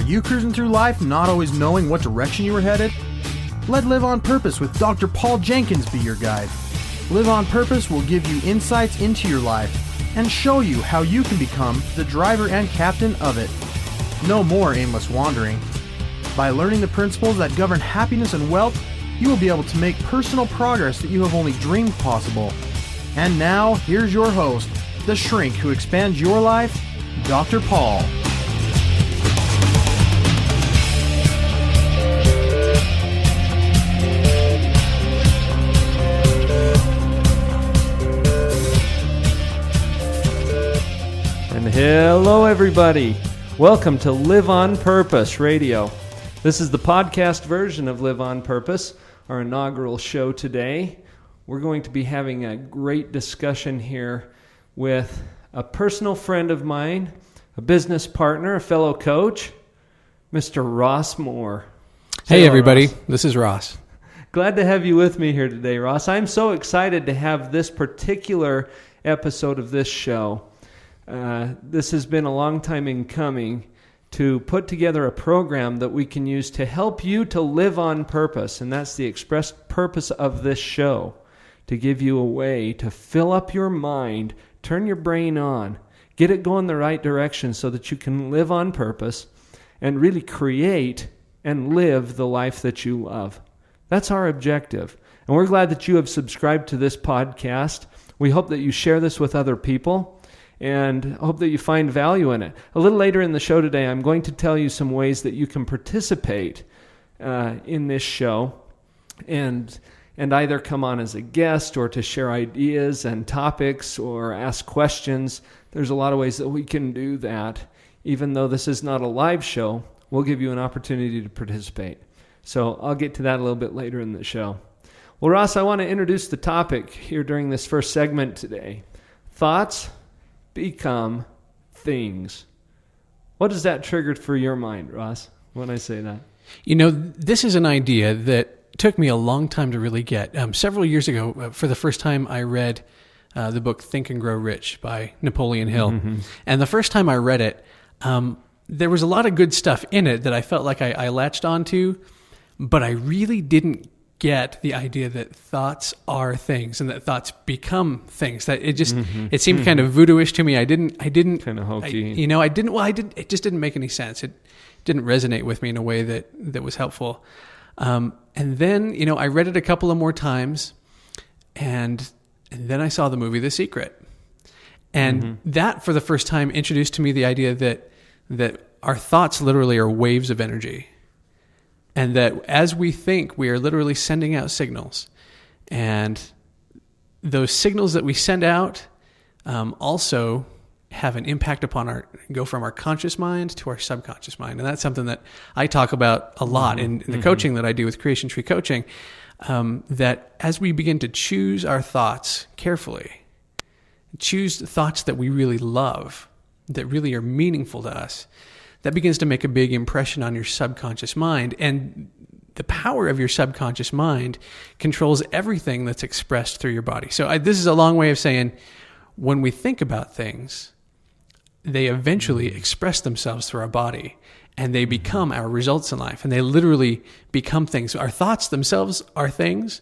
you cruising through life not always knowing what direction you were headed? Let Live on Purpose with Dr. Paul Jenkins be your guide. Live on Purpose will give you insights into your life and show you how you can become the driver and captain of it. No more aimless wandering. By learning the principles that govern happiness and wealth, you will be able to make personal progress that you have only dreamed possible. And now, here's your host, the shrink who expands your life, Dr. Paul. And hello, everybody. Welcome to Live on Purpose Radio. This is the podcast version of Live on Purpose, our inaugural show today. We're going to be having a great discussion here with a personal friend of mine, a business partner, a fellow coach, Mr. Ross Moore. Hey, everybody. Ross. This is Ross. Glad to have you with me here today, Ross. I'm so excited to have this particular episode of this show. This has been a long time in coming to put together a program that we can use to help you to live on purpose. And that's the express purpose of this show, to give you a way to fill up your mind, turn your brain on, get it going the right direction so that you can live on purpose and really create and live the life that you love. That's our objective. And we're glad that you have subscribed to this podcast. We hope that you share this with other people and hope that you find value in it. A little later in the show today, I'm going to tell you some ways that you can participate in this show and either come on as a guest or to share ideas and topics or ask questions. There's a lot of ways that we can do that. Even though this is not a live show, we'll give you an opportunity to participate. So I'll get to that a little bit later in the show. Well, Ross, I want to introduce the topic here during this first segment today. Thoughts become things. What does that trigger for your mind, Ross, when I say that? You know, this is an idea that took me a long time to really get. Several years ago, for the first time, I read the book Think and Grow Rich by Napoleon Hill. Mm-hmm. And the first time I read it, there was a lot of good stuff in it that I felt like I latched onto, but I really didn't get the idea that thoughts are things and that thoughts become things. That it just it seemed kind of voodoo-ish to me. I didn't kind of hokey. It just didn't make any sense. It didn't resonate with me in a way that was helpful. And then, I read it a couple of more times, and then I saw the movie The Secret. And that, for the first time, introduced to me the idea that our thoughts literally are waves of energy. And that as we think, we are literally sending out signals. And those signals that we send out also have an impact upon go from our conscious mind to our subconscious mind. And that's something that I talk about a lot in the coaching that I do with Creation Tree Coaching, that as we begin to choose our thoughts carefully, choose thoughts that we really love, that really are meaningful to us, that begins to make a big impression on your subconscious mind. And the power of your subconscious mind controls everything that's expressed through your body. So this is a long way of saying, when we think about things, they eventually express themselves through our body, and they become our results in life, and they literally become things. Our thoughts themselves are things,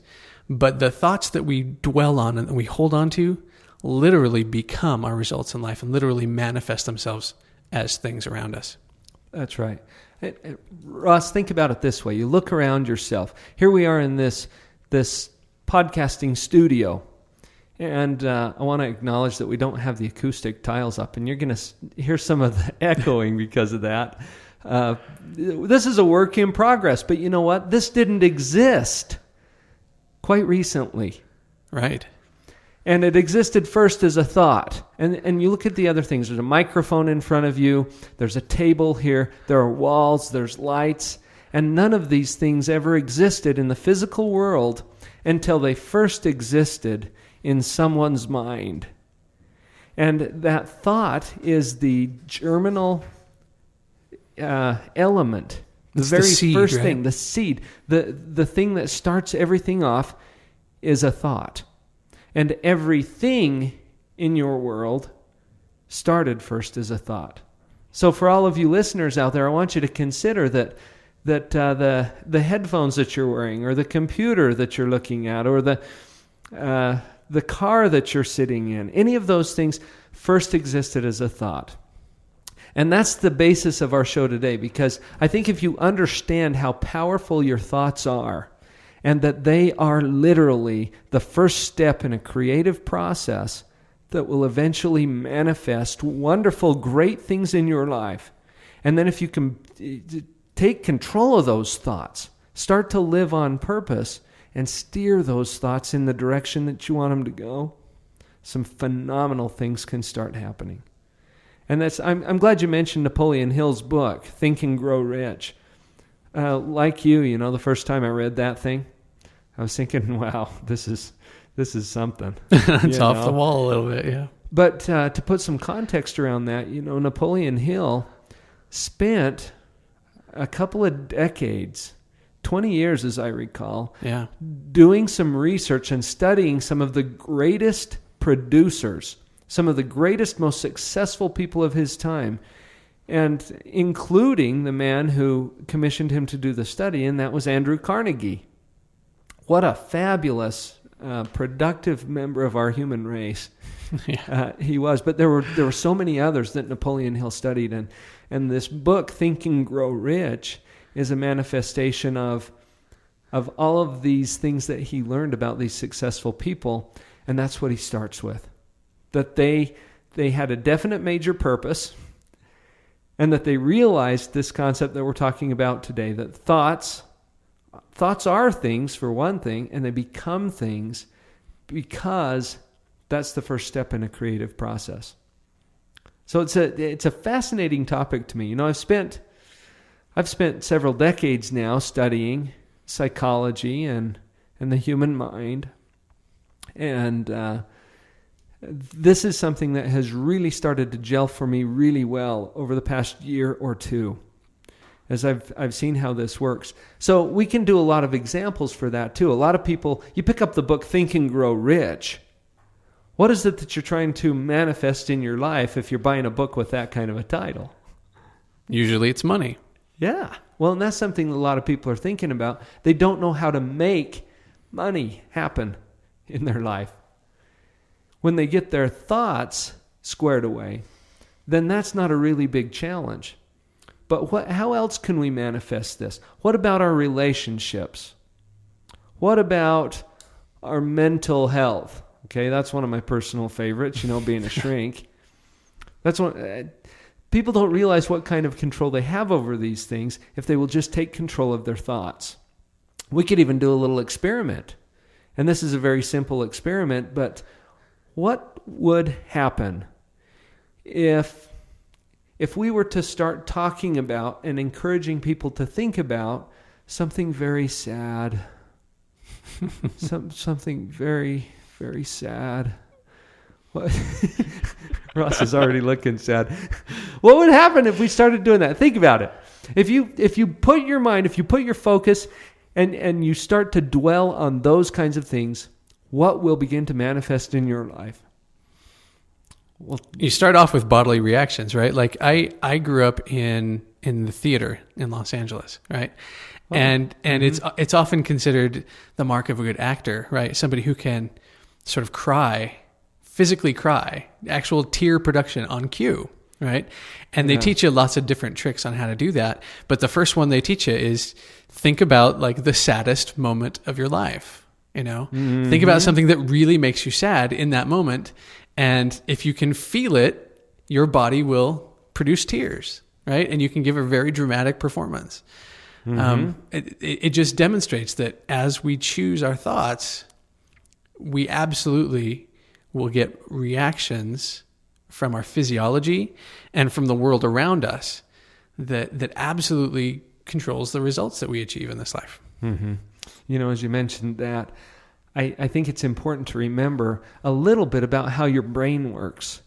but the thoughts that we dwell on and we hold on to literally become our results in life and literally manifest themselves as things around us. That's right. Ross, think about it this way. You look around yourself. Here we are in this podcasting studio. And I want to acknowledge that we don't have the acoustic tiles up, and you're going to hear some of the echoing because of that. This is a work in progress, but you know what? This didn't exist quite recently. Right. And it existed first as a thought. And you look at the other things. There's a microphone in front of you. There's a table here. There are walls. There's lights. And none of these things ever existed in the physical world until they first existed in someone's mind. And that thought is the germinal element. The very first thing, the seed. The thing that starts everything off is a thought. And everything in your world started first as a thought. So for all of you listeners out there, I want you to consider that the headphones that you're wearing, or the computer that you're looking at, or the car that you're sitting in, any of those things first existed as a thought. And that's the basis of our show today, because I think if you understand how powerful your thoughts are, and that they are literally the first step in a creative process that will eventually manifest wonderful, great things in your life. And then if you can take control of those thoughts, start to live on purpose, and steer those thoughts in the direction that you want them to go, some phenomenal things can start happening. And I'm glad you mentioned Napoleon Hill's book, Think and Grow Rich. Like you, the first time I read that thing, I was thinking, wow, this is something. It's off the wall a little bit, yeah. But to put some context around that, Napoleon Hill spent a couple of decades, 20 years as I recall, doing some research and studying some of the greatest producers, some of the greatest, most successful people of his time, and including the man who commissioned him to do the study, and that was Andrew Carnegie. What a fabulous, productive member of our human race he was. But there were so many others that Napoleon Hill studied, and this book, Think and Grow Rich, is a manifestation of all of these things that he learned about these successful people, and that's what he starts with. That they had a definite major purpose, and that they realized this concept that we're talking about today, that thoughts are things, for one thing, and they become things because that's the first step in a creative process. So it's a fascinating topic to me. I've spent several decades now studying psychology and the human mind, and this is something that has really started to gel for me really well over the past year or two, as I've seen how this works. So we can do a lot of examples for that too. A lot of people, you pick up the book Think and Grow Rich. What is it that you're trying to manifest in your life if you're buying a book with that kind of a title? Usually it's money. Yeah. Well, and that's something a lot of people are thinking about. They don't know how to make money happen in their life. When they get their thoughts squared away, then that's not a really big challenge. But how else can we manifest this? What about our relationships? What about our mental health? Okay, that's one of my personal favorites, being a shrink. That's one. People don't realize what kind of control they have over these things if they will just take control of their thoughts. We could even do a little experiment. And this is a very simple experiment, but what would happen if we were to start talking about and encouraging people to think about something very sad, something very, very sad? What? Ross is already looking sad. What would happen if we started doing that? Think about it. If you put your focus and you start to dwell on those kinds of things, what will begin to manifest in your life? Well, you start off with bodily reactions, right? Like I grew up in the theater in Los Angeles, right? Oh. And it's often considered the mark of a good actor, right? Somebody who can sort of physically cry, actual tear production on cue, right? And they teach you lots of different tricks on how to do that. But the first one they teach you is think about like the saddest moment of your life. Mm-hmm. Think about something that really makes you sad in that moment. And if you can feel it, your body will produce tears, right? And you can give a very dramatic performance. Mm-hmm. It just demonstrates that as we choose our thoughts, we absolutely will get reactions from our physiology and from the world around us that absolutely controls the results that we achieve in this life. Mm-hmm. As you mentioned that, I think it's important to remember a little bit about how your brain works.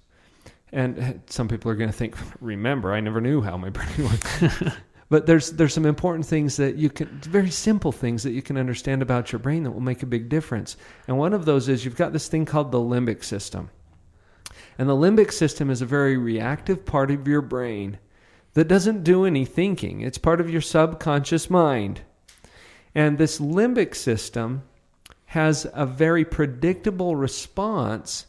And some people are going to think, remember, I never knew how my brain works. But there's some important things that very simple things that you can understand about your brain that will make a big difference. And one of those is you've got this thing called the limbic system. And the limbic system is a very reactive part of your brain that doesn't do any thinking. It's part of your subconscious mind. And this limbic system has a very predictable response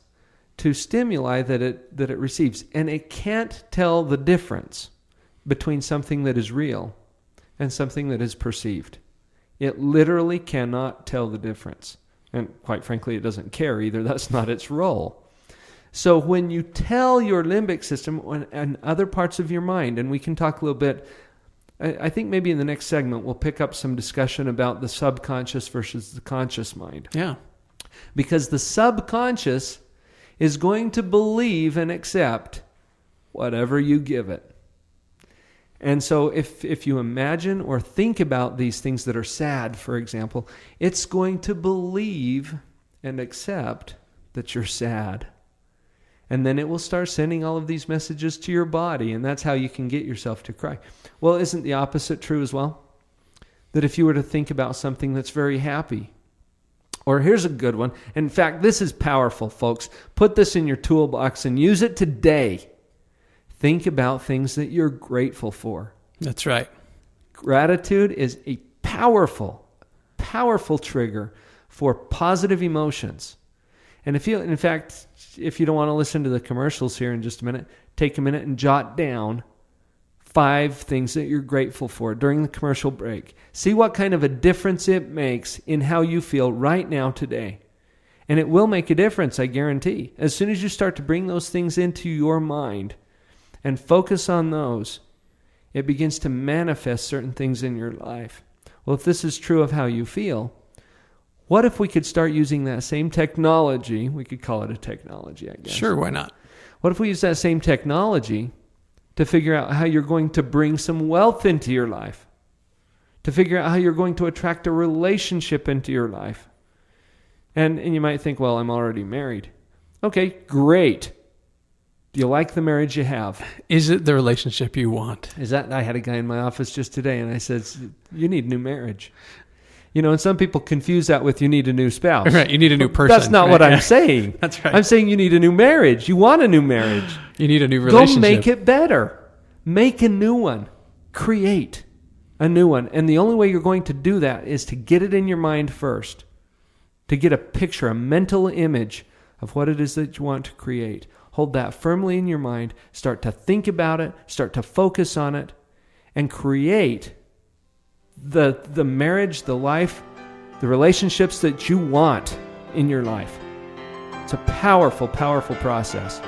to stimuli that it receives. And it can't tell the difference between something that is real and something that is perceived. It literally cannot tell the difference. And quite frankly, it doesn't care either. That's not its role. So when you tell your limbic system and other parts of your mind, and we can talk a little bit, I think maybe in the next segment we'll pick up some discussion about the subconscious versus the conscious mind. Yeah. Because the subconscious is going to believe and accept whatever you give it. And so if you imagine or think about these things that are sad, for example, it's going to believe and accept that you're sad. And then it will start sending all of these messages to your body, and that's how you can get yourself to cry. Well, isn't the opposite true as well? That if you were to think about something that's very happy, or here's a good one. In fact, this is powerful, folks. Put this in your toolbox and use it today. Think about things that you're grateful for. That's right. Gratitude is a powerful, powerful trigger for positive emotions. And if you don't want to listen to the commercials here in just a minute, take a minute and jot down 5 things that you're grateful for during the commercial break. See what kind of a difference it makes in how you feel right now today. And it will make a difference, I guarantee. As soon as you start to bring those things into your mind and focus on those, it begins to manifest certain things in your life. Well, if this is true of how you feel, what if we could start using that same technology? We could call it a technology, I guess. Sure, why not? What if we use that same technology to figure out how you're going to bring some wealth into your life? To figure out how you're going to attract a relationship into your life? And you might think, well, I'm already married. Okay, great. Do you like the marriage you have? Is it the relationship you want? I had a guy in my office just today, and I said, you need new marriage. You know, and some people confuse that with you need a new spouse. Right, you need a new person. That's not right? what I'm saying. That's right. I'm saying you need a new marriage. You want a new marriage. You need a new relationship. Go make it better. Make a new one. Create a new one. And the only way you're going to do that is to get it in your mind first. To get a picture, a mental image of what it is that you want to create. Hold that firmly in your mind. Start to think about it. Start to focus on it. And create the marriage, the life, the relationships that you want in your life. It's a powerful, powerful process.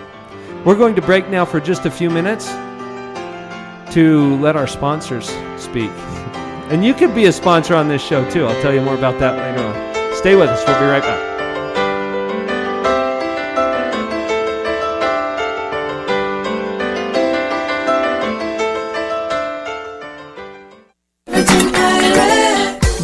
We're going to break now for just a few minutes to let our sponsors speak. And you could be a sponsor on this show too. I'll tell you more about that later on. Stay with us. We'll be right back.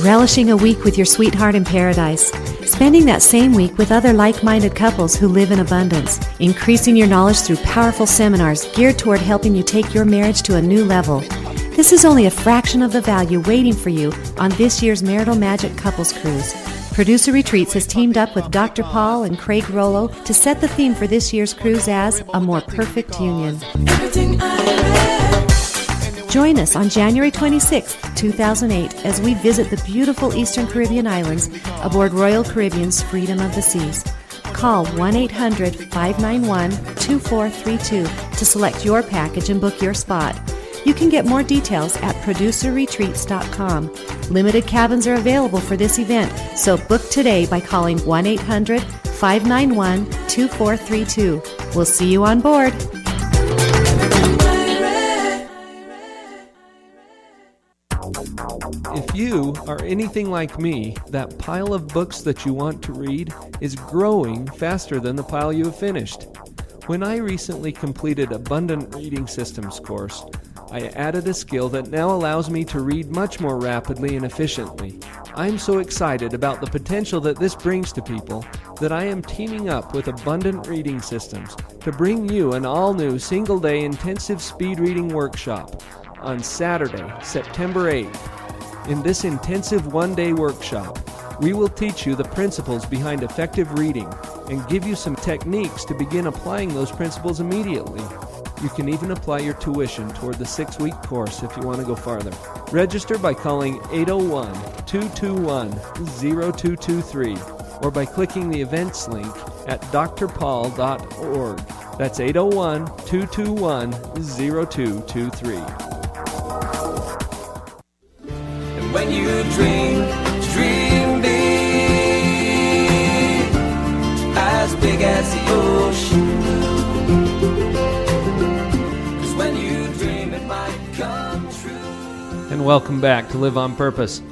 Relishing a week with your sweetheart in paradise. Spending that same week with other like-minded couples who live in abundance. Increasing your knowledge through powerful seminars geared toward helping you take your marriage to a new level. This is only a fraction of the value waiting for you on this year's Marital Magic Couples Cruise. Producer Retreats has teamed up with Dr. Paul and Craig Rollo to set the theme for this year's cruise as A More Perfect Union. Join us on January 26, 2008, as we visit the beautiful Eastern Caribbean islands aboard Royal Caribbean's Freedom of the Seas. Call 1-800-591-2432 to select your package and book your spot. You can get more details at producerretreats.com. Limited cabins are available for this event, so book today by calling 1-800-591-2432. We'll see you on board. If you are anything like me, that pile of books that you want to read is growing faster than the pile you have finished. When I recently completed Abundant Reading Systems course, I added a skill that now allows me to read much more rapidly and efficiently. I'm so excited about the potential that this brings to people that I am teaming up with Abundant Reading Systems to bring you an all-new single-day intensive speed reading workshop on Saturday, September 8th. In this intensive one-day workshop, we will teach you the principles behind effective reading and give you some techniques to begin applying those principles immediately. You can even apply your tuition toward the 6-week course if you want to go farther. Register by calling 801-221-0223 or by clicking the events link at drpaul.org. That's 801-221-0223. And when you dream big, as big as the ocean. 'Cause when you dream, it might come true. And welcome back to Live on Purpose.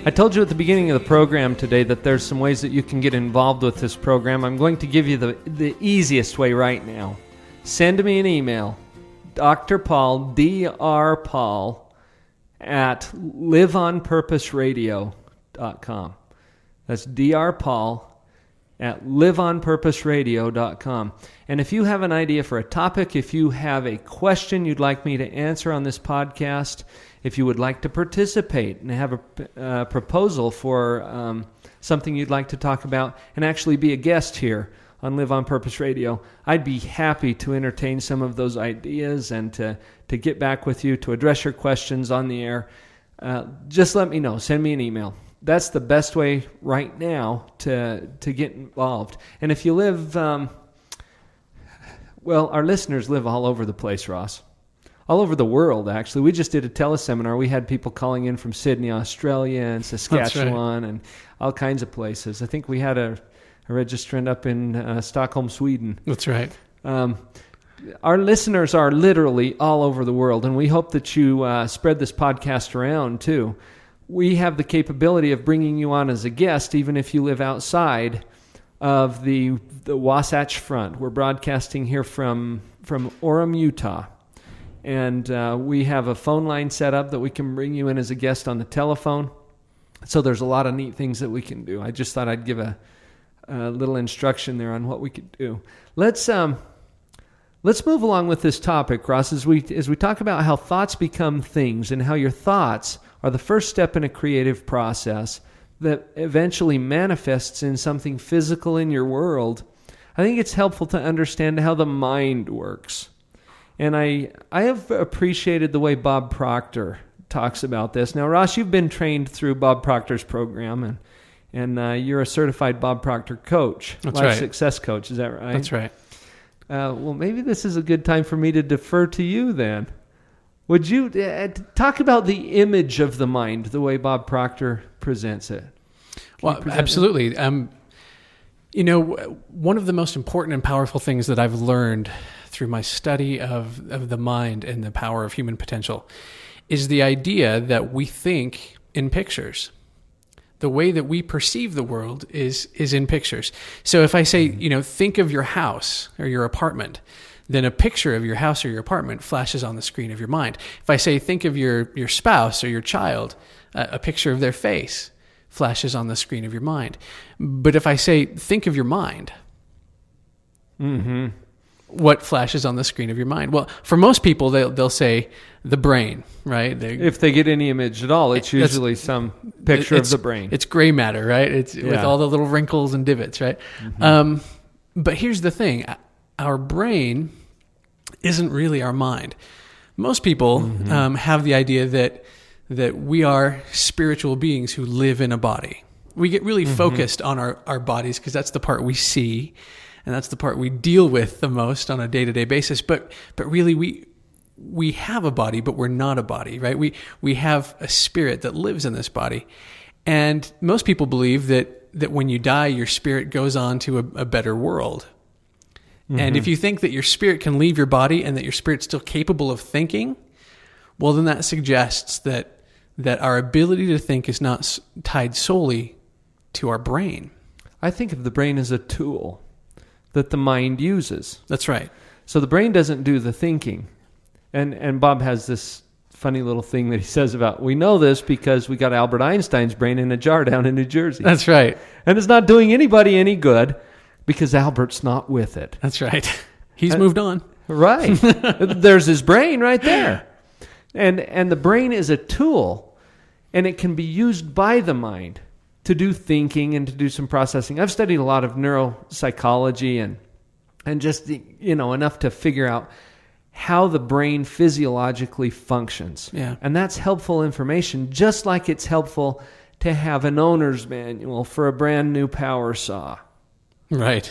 I told you at the beginning of the program today that there's some ways that you can get involved with this program. I'm going to give you the easiest way right now. Send me an email, Dr. Paul, Dr. Paul, at liveonpurposeradio.com. That's Dr. Paul at liveonpurposeradio.com. And if you have an idea for a topic, if you have a question you'd like me to answer on this podcast, if you would like to participate and have a proposal for something you'd like to talk about and actually be a guest here on Live on Purpose Radio, I'd be happy to entertain some of those ideas and to get back with you, to address your questions on the air. Just let me know. Send me an email. That's the best way right now to get involved. And if you live, well, our listeners live all over the place, Ross. All over the world, actually. We just did a teleseminar. We had people calling in from Sydney, Australia, and Saskatchewan, and all kinds of places. I think we had a registrant up in Stockholm, Sweden. That's right. Our listeners are literally all over the world, and we hope that you spread this podcast around, too. We have the capability of bringing you on as a guest, even if you live outside of the Wasatch Front. We're broadcasting here from Orem, Utah. And we have a phone line set up that we can bring you in as a guest on the telephone. So there's a lot of neat things that we can do. I just thought I'd give a little instruction there on what we could do. Let's move along with this topic, Ross, as we talk about how thoughts become things and how your thoughts are the first step in a creative process that eventually manifests in something physical in your world. I think it's helpful to understand how the mind works. And I have appreciated the way Bob Proctor talks about this. Now, Ross, you've been trained through Bob Proctor's program, and you're a certified Bob Proctor coach, That's life right. success coach. Is that right? That's right. Well, maybe this is a good time for me to defer to you then. Would you talk about the image of the mind, the way Bob Proctor presents it? Well, absolutely. One of the most important and powerful things that I've learned through my study of the mind and the power of human potential is the idea that we think in pictures. The way that we perceive the world is in pictures. So if I say, think of your house or your apartment, then a picture of your house or your apartment flashes on the screen of your mind. If I say, think of your spouse or your child, a picture of their face flashes on the screen of your mind. But if I say, think of your mind, what flashes on the screen of your mind? Well, for most people, they'll say the brain, right? If they get any image at all, it's usually some picture of the brain. It's gray matter, right? It's with all the little wrinkles and divots, right? Mm-hmm. But here's the thing. Our brain isn't really our mind. Most people have the idea that we are spiritual beings who live in a body. We get really focused on our bodies because that's the part we see, and that's the part we deal with the most on a day-to-day basis. But really, we have a body, but we're not a body, right? We have a spirit that lives in this body. And most people believe that when you die, your spirit goes on to a better world. And if you think that your spirit can leave your body and that your spirit's still capable of thinking, well, then that suggests that our ability to think is not tied solely to our brain. I think of the brain as a tool that the mind uses. That's right. So the brain doesn't do the thinking. And Bob has this funny little thing that he says about, we know this because we got Albert Einstein's brain in a jar down in New Jersey. That's right. And it's not doing anybody any good because Albert's not with it. That's right. He's moved on. Right. There's his brain right there. And the brain is a tool, and it can be used by the mind to do thinking and to do some processing. I've studied a lot of neuropsychology and just, enough to figure out how the brain physiologically functions. Yeah. And that's helpful information, just like it's helpful to have an owner's manual for a brand new power saw. Right.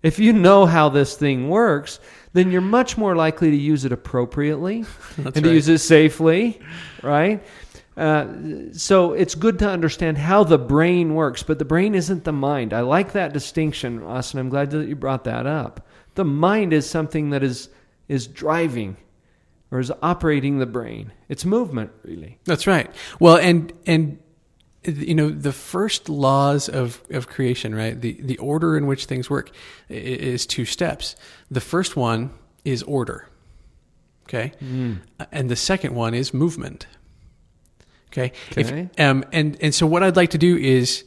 If you know how this thing works, then you're much more likely to use it appropriately and to right. use it safely, right? So it's good to understand how the brain works, but the brain isn't the mind. I like that distinction, Ross, and I'm glad that you brought that up. The mind is something that is driving or is operating the brain. It's movement, really. That's right. Well, and the first laws of creation, right? The order in which things work is 2 steps. The first one is order. Okay? And the second one is movement. Okay? Okay. And so what I'd like to do is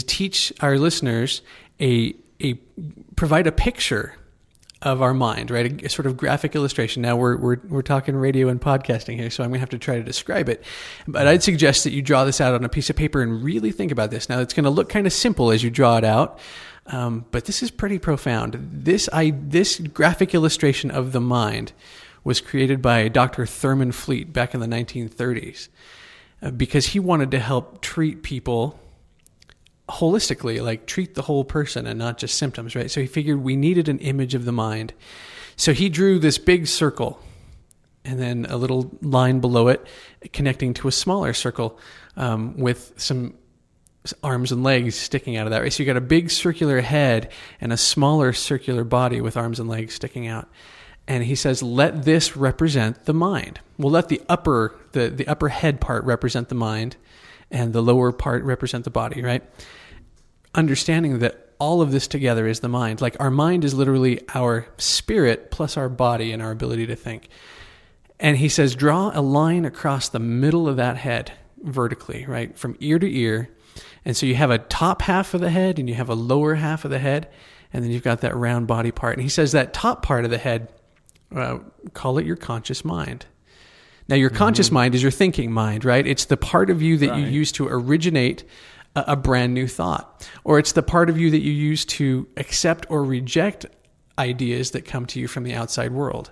teach our listeners provide a picture of our mind, right? A sort of graphic illustration. Now we're talking radio and podcasting here, so I'm gonna have to try to describe it. But I'd suggest that you draw this out on a piece of paper and really think about this. Now it's gonna look kind of simple as you draw it out, but this is pretty profound. This graphic illustration of the mind was created by Dr. Thurman Fleet back in the 1930s because he wanted to help treat people holistically, like treat the whole person and not just symptoms, right? So he figured we needed an image of the mind. So he drew this big circle and then a little line below it connecting to a smaller circle with some arms and legs sticking out of that, right? So you got a big circular head and a smaller circular body with arms and legs sticking out. And he says, let this represent the mind. We'll let the upper head part represent the mind and the lower part represent the body, right? Understanding that all of this together is the mind. Like our mind is literally our spirit plus our body and our ability to think. And he says, draw a line across the middle of that head vertically, right? From ear to ear. And so you have a top half of the head and you have a lower half of the head. And then you've got that round body part. And he says that top part of the head, call it your conscious mind. Now, your conscious mind is your thinking mind, right? It's the part of you that you use to originate a brand new thought. Or it's the part of you that you use to accept or reject ideas that come to you from the outside world.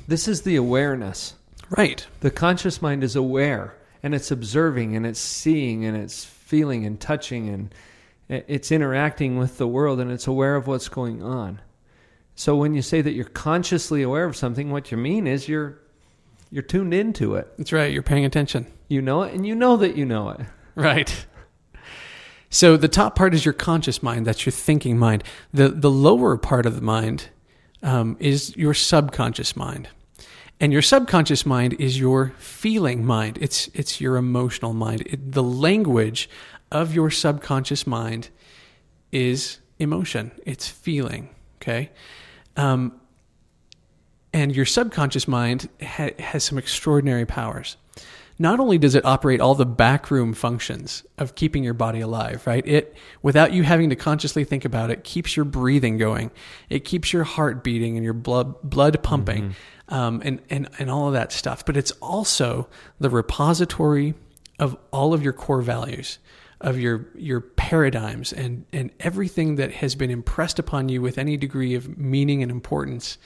This is the awareness. Right. The conscious mind is aware, and it's observing, and it's seeing, and it's feeling and touching, and it's interacting with the world, and it's aware of what's going on. So when you say that you're consciously aware of something, what you mean is you're tuned into it. That's right. You're paying attention. You know it, and you know that you know it. Right. So the top part is your conscious mind. That's your thinking mind. The lower part of the mind is your subconscious mind. And your subconscious mind is your feeling mind. It's your emotional mind. The language of your subconscious mind is emotion. It's feeling. Okay? And your subconscious mind has some extraordinary powers. Not only does it operate all the backroom functions of keeping your body alive, right? It, without you having to consciously think about it, keeps your breathing going. It keeps your heart beating and your blood pumping, and all of that stuff. But it's also the repository of all of your core values, of your paradigms, and everything that has been impressed upon you with any degree of meaning and importance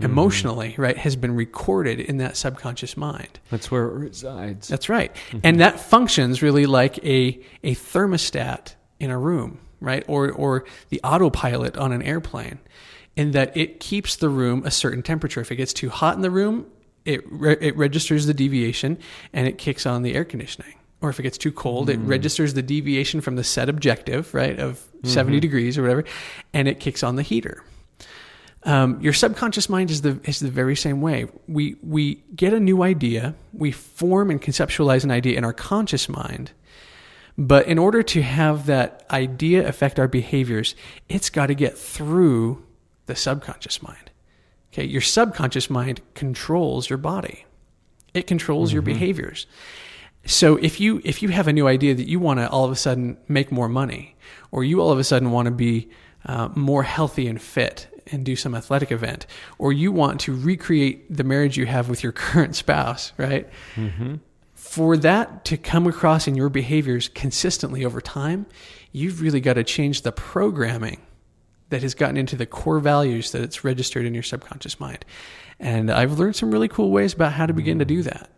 emotionally, right, has been recorded in that subconscious mind. That's where it resides. That's right. And that functions really like a thermostat in a room, right? Or the autopilot on an airplane, in that it keeps the room a certain temperature. If it gets too hot in the room, it registers the deviation and it kicks on the air conditioning. Or if it gets too cold, it registers the deviation from the set objective, right, of 70 degrees or whatever, and it kicks on the heater. Your subconscious mind is the very same way. We get a new idea, we form and conceptualize an idea in our conscious mind, but in order to have that idea affect our behaviors, it's got to get through the subconscious mind. Okay, your subconscious mind controls your body. It controls your behaviors. So if you have a new idea that you want to all of a sudden make more money, or you all of a sudden want to be more healthy and fit and do some athletic event, or you want to recreate the marriage you have with your current spouse, right? For that to come across in your behaviors consistently over time, you've really got to change the programming that has gotten into the core values that it's registered in your subconscious mind. And I've learned some really cool ways about how to begin to do that.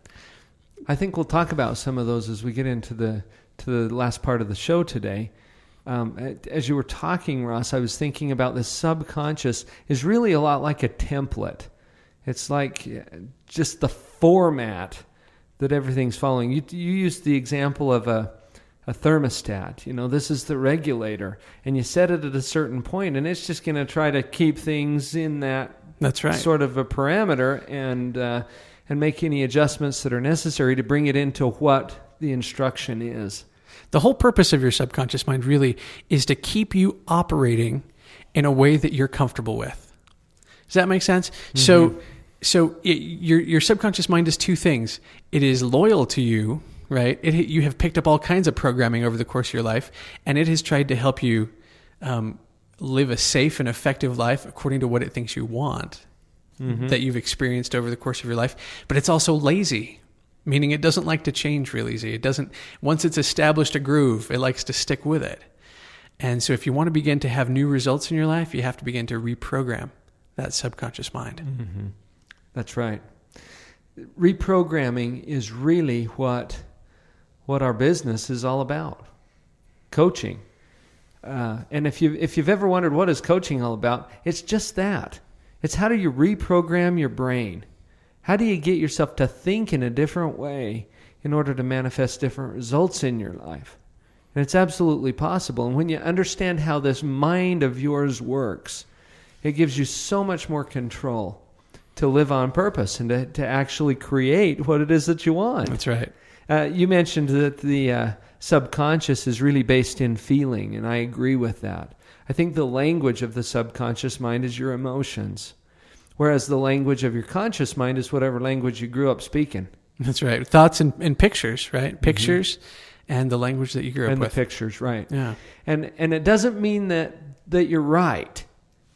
I think we'll talk about some of those as we get into the last part of the show today. As you were talking, Ross, I was thinking about the subconscious is really a lot like a template. It's like just the format that everything's following. You used the example of a thermostat. This is the regulator, and you set it at a certain point, and it's just going to try to keep things in that That's right. sort of a parameter and make any adjustments that are necessary to bring it into what the instruction is. The whole purpose of your subconscious mind really is to keep you operating in a way that you're comfortable with. Does that make sense? Mm-hmm. So your subconscious mind is two things. It is loyal to you, right? You have picked up all kinds of programming over the course of your life, and it has tried to help you live a safe and effective life according to what it thinks you want, that you've experienced over the course of your life. But it's also lazy, meaning it doesn't like to change real easy. It doesn't. Once it's established a groove, it likes to stick with it. And so if you want to begin to have new results in your life, you have to begin to reprogram that subconscious mind. Mm-hmm. That's right. Reprogramming is really what our business is all about. Coaching. And if you've ever wondered what is coaching all about, it's just that. It's how do you reprogram your brain? How do you get yourself to think in a different way in order to manifest different results in your life? And it's absolutely possible. And when you understand how this mind of yours works, it gives you so much more control to live on purpose and to actually create what it is that you want. That's right. You mentioned that the subconscious is really based in feeling, and I agree with that. I think the language of the subconscious mind is your emotions, whereas the language of your conscious mind is whatever language you grew up speaking. That's right. Thoughts and pictures, right? Pictures and the language that you grew up with. And the pictures, right. Yeah. And it doesn't mean that you're right.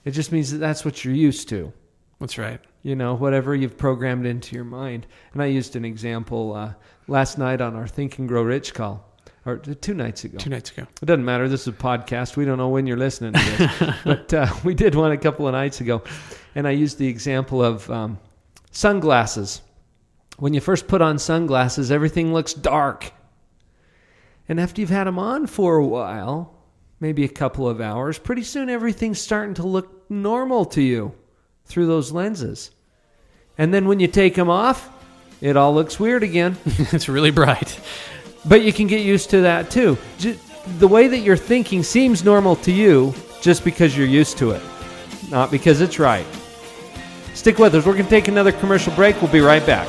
It just means that that's what you're used to. That's right. Whatever you've programmed into your mind. And I used an example last night on our Think and Grow Rich call, or 2 nights ago. 2 nights ago. It doesn't matter. This is a podcast. We don't know when you're listening to this. But we did one a couple of nights ago. And I used the example of sunglasses. When you first put on sunglasses, everything looks dark. And after you've had them on for a while, maybe a couple of hours, pretty soon everything's starting to look normal to you through those lenses. And then when you take them off, it all looks weird again. It's really bright. But you can get used to that too. The way that you're thinking seems normal to you just because you're used to it, not because it's right. Stick with us. We're going to take another commercial break. We'll be right back.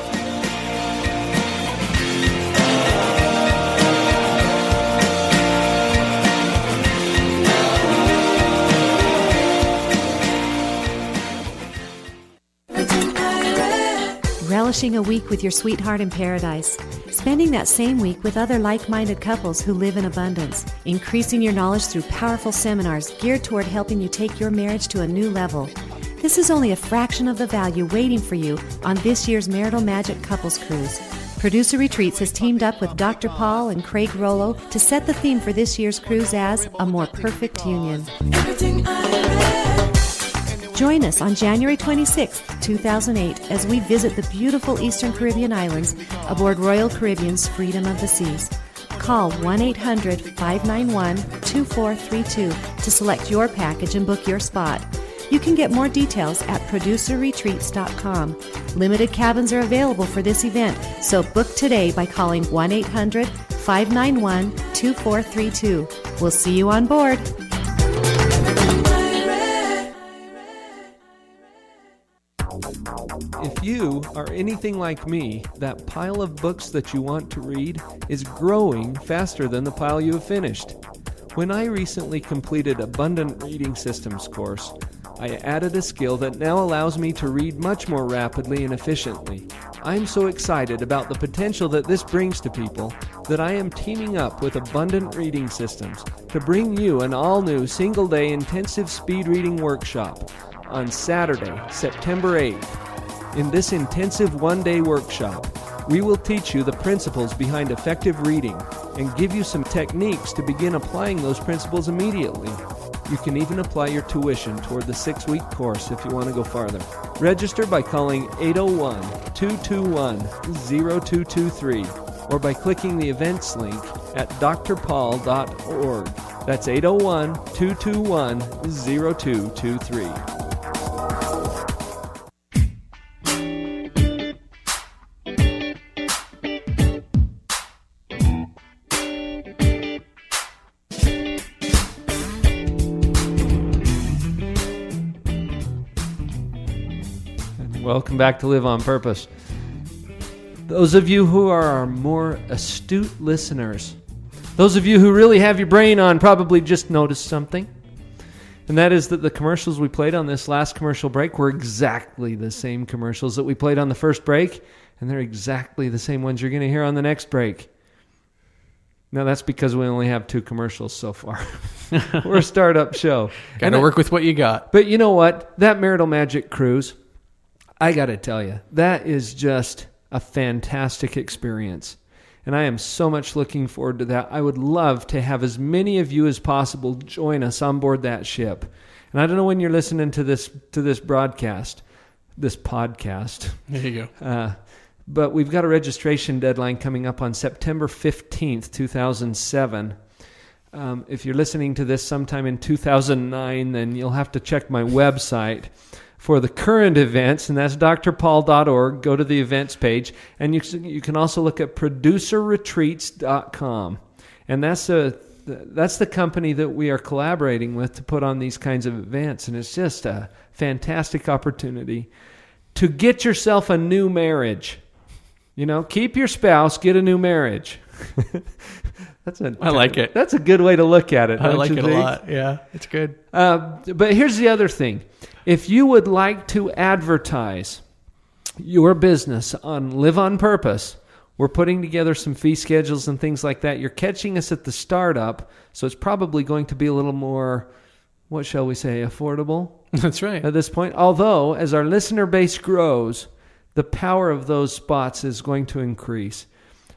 Relishing a week with your sweetheart in paradise. Spending that same week with other like-minded couples who live in abundance. Increasing your knowledge through powerful seminars geared toward helping you take your marriage to a new level. This is only a fraction of the value waiting for you on this year's Marital Magic Couples Cruise. Producer Retreats has teamed up with Dr. Paul and Craig Rollo to set the theme for this year's cruise as A More Perfect Union. Join us on January 26, 2008, as we visit the beautiful Eastern Caribbean islands aboard Royal Caribbean's Freedom of the Seas. Call 1-800-591-2432 to select your package and book your spot. You can get more details at producerretreats.com. Limited cabins are available for this event, so book today by calling 1-800-591-2432. We'll see you on board. If you are anything like me, that pile of books that you want to read is growing faster than the pile you have finished. When I recently completed Abundant Reading Systems course, I added a skill that now allows me to read much more rapidly and efficiently. I'm so excited about the potential that this brings to people that I am teaming up with Abundant Reading Systems to bring you an all-new single-day intensive speed reading workshop on Saturday, September 8th. In this intensive one-day workshop, we will teach you the principles behind effective reading and give you some techniques to begin applying those principles immediately. You can even apply your tuition toward the 6-week course if you want to go farther. Register by calling 801-221-0223 or by clicking the events link at drpaul.org. That's 801-221-0223. Welcome back to Live on Purpose. Those of you who are our more astute listeners, those of you who really have your brain on, probably just noticed something. And that is that the commercials we played on this last commercial break were exactly the same commercials that we played on the first break, and they're exactly the same ones you're going to hear on the next break. Now, that's because we only have 2 commercials so far. We're a startup show. Got to work with what you got. But you know what? That Marital Magic Cruise, I got to tell you, that is just a fantastic experience. And I am so much looking forward to that. I would love to have as many of you as possible join us on board that ship. And I don't know when you're listening to this podcast. There you go. But we've got a registration deadline coming up on September 15th, 2007. If you're listening to this sometime in 2009, then you'll have to check my website for the current events, and that's drpaul.org. Go to the events page, and you can also look at producerretreats.com. And that's the company that we are collaborating with to put on these kinds of events, and it's just a fantastic opportunity to get yourself a new marriage. You know, keep your spouse, get a new marriage. I like it. That's a good way to look at it. I like it think? a lot. Yeah, it's good. But here's the other thing. If you would like to advertise your business on Live on Purpose, we're putting together some fee schedules and things like that. You're catching us at the startup, so it's probably going to be a little more, what shall we say, affordable? That's right. At this point. Although, as our listener base grows, the power of those spots is going to increase.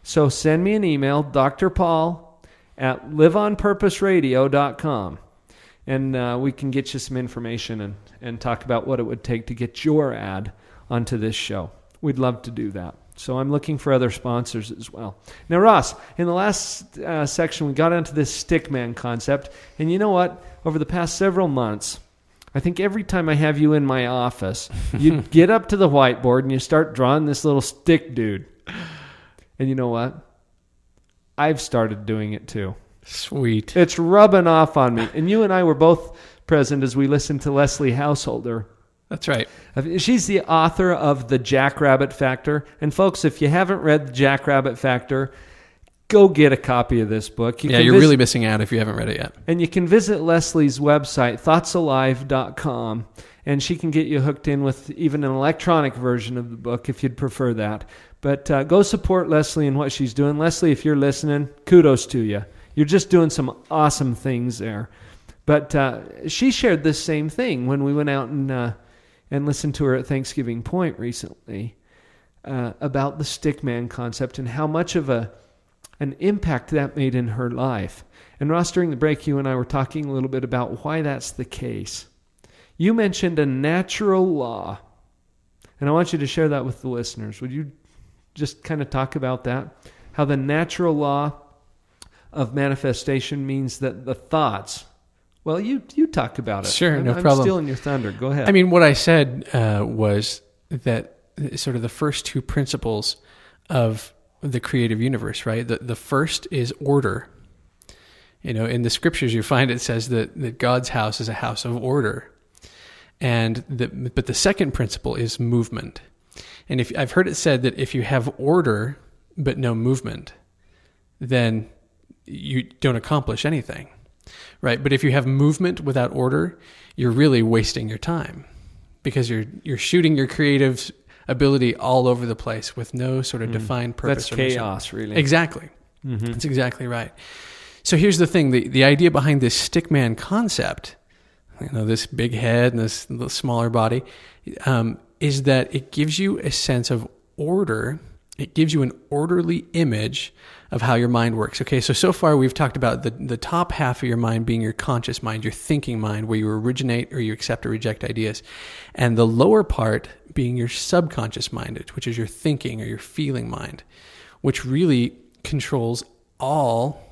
So send me an email, drpaul@liveonpurposeradio.com, and we can get you some information and talk about what it would take to get your ad onto this show. We'd love to do that. So I'm looking for other sponsors as well. Now, Ross, in the last section, we got into this stickman concept. And you know what? Over the past several months, I think every time I have you in my office, you get up to the whiteboard and you start drawing this little stick dude. And you know what? I've started doing it too. Sweet. It's rubbing off on me. And you and I were both present as we listened to Leslie Householder. That's right. She's the author of The Jackrabbit Factor. And folks, if you haven't read The Jackrabbit Factor, go get a copy of this book. You're really missing out if you haven't read it yet. And you can visit Leslie's website, thoughtsalive.com, and she can get you hooked in with even an electronic version of the book if you'd prefer that. But go support Leslie and what she's doing. Leslie, if you're listening, kudos to you. You're just doing some awesome things there. But she shared this same thing when we went out and listened to her at Thanksgiving Point recently about the stickman concept and how much of an impact that made in her life. And Ross, during the break, you and I were talking a little bit about why that's the case. You mentioned a natural law, and I want you to share that with the listeners. Would you just kind of talk about that? How the natural law of manifestation means that the thoughts... Well, you talk about it. Sure, no problem. I'm stealing your thunder. Go ahead. I mean, what I said was that sort of the first 2 principles of the creative universe, right? The first is order. You know, in the scriptures, you find it says that God's house is a house of order. But the second principle is movement. And I've heard it said that if you have order but no movement, then you don't accomplish anything. Right, but if you have movement without order, you're really wasting your time because you're shooting your creative ability all over the place with no sort of defined purpose. That's chaos, really. Exactly. Mm-hmm. That's exactly right. So here's the thing: the idea behind this stickman concept, you know, this big head and this little smaller body, is that it gives you a sense of order It gives you an orderly image of how your mind works. Okay, so far we've talked about the top half of your mind being your conscious mind, your thinking mind, where you originate or you accept or reject ideas. And the lower part being your subconscious mind, which is your thinking or your feeling mind, which really controls all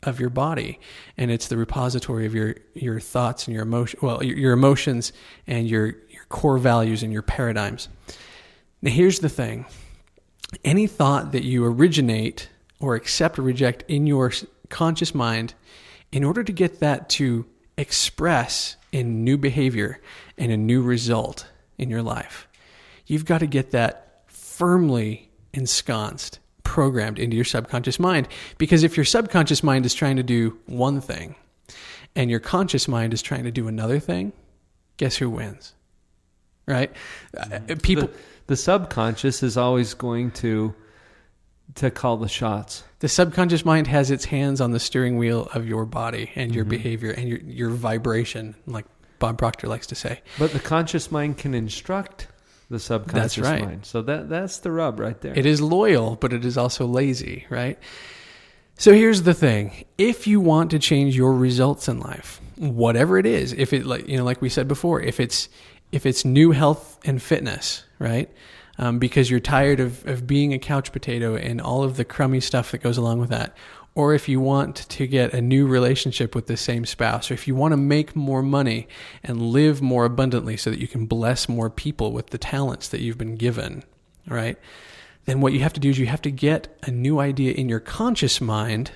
of your body. And it's the repository of your thoughts and your emotions and your core values and your paradigms. Now here's the thing. Any thought that you originate or accept or reject in your conscious mind, in order to get that to express in new behavior and a new result in your life, you've got to get that firmly ensconced, programmed into your subconscious mind. Because if your subconscious mind is trying to do one thing and your conscious mind is trying to do another thing, guess who wins? Right? People... The subconscious is always going to call the shots. The subconscious mind has its hands on the steering wheel of your body and your behavior and your vibration, like Bob Proctor likes to say. But the conscious mind can instruct the subconscious mind. So that's the rub right there. It is loyal, but it is also lazy, right? So here's the thing. If you want to change your results in life, whatever it is, if it like we said before, if it's new health and fitness, right? Because you're tired of being a couch potato and all of the crummy stuff that goes along with that. Or if you want to get a new relationship with the same spouse, or if you want to make more money and live more abundantly so that you can bless more people with the talents that you've been given, right? Then what you have to do is you have to get a new idea in your conscious mind,